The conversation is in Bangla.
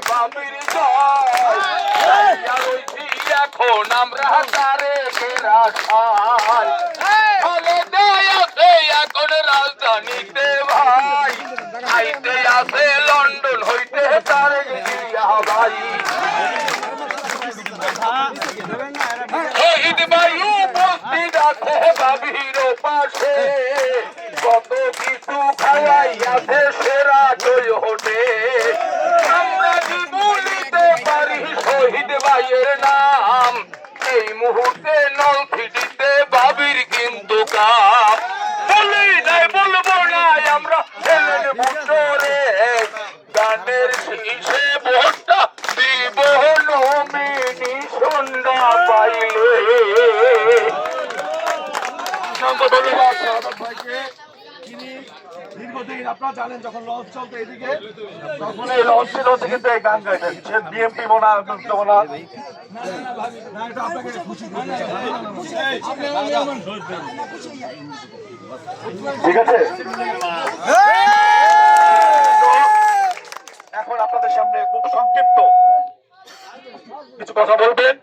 বাবির জয় এখন আমরা তারে রাখাল এখন রাজধানীতে ভাই আইতে আছে লন্ডন হইতে তারে ভাই শহীদ ভাই উপস্থিত আছে বাবির পাশে কত কিছু খাওয়াইয়াছে সেরা দই হোটে আমরা কি বলিতে পারি শহীদ ভাইয়ের নাম এই মুহূর্তে নলছিটিতে বাবির কিন্তু কাপ বলি নাই বলবো নাই আমরা ছেলের ভুটরে গানের শীষে ভোটটা দিব নমিনি সন্ধ্যা পাইলে। ধন্যবাদ শাহাদাত ভাইকে। তিনি দীর্ঘদিন আপনারা জানেন যখন লঞ্চ চলতো এদিকে তখন এই লঞ্চের হচ্ছে কিন্তু এই গান গাইতেন সে বিএমপি মোনা মোনা ঠিক আছে। এখন আপনাদের সামনে খুব সংক্ষিপ্ত কিছু কথা বলবেন।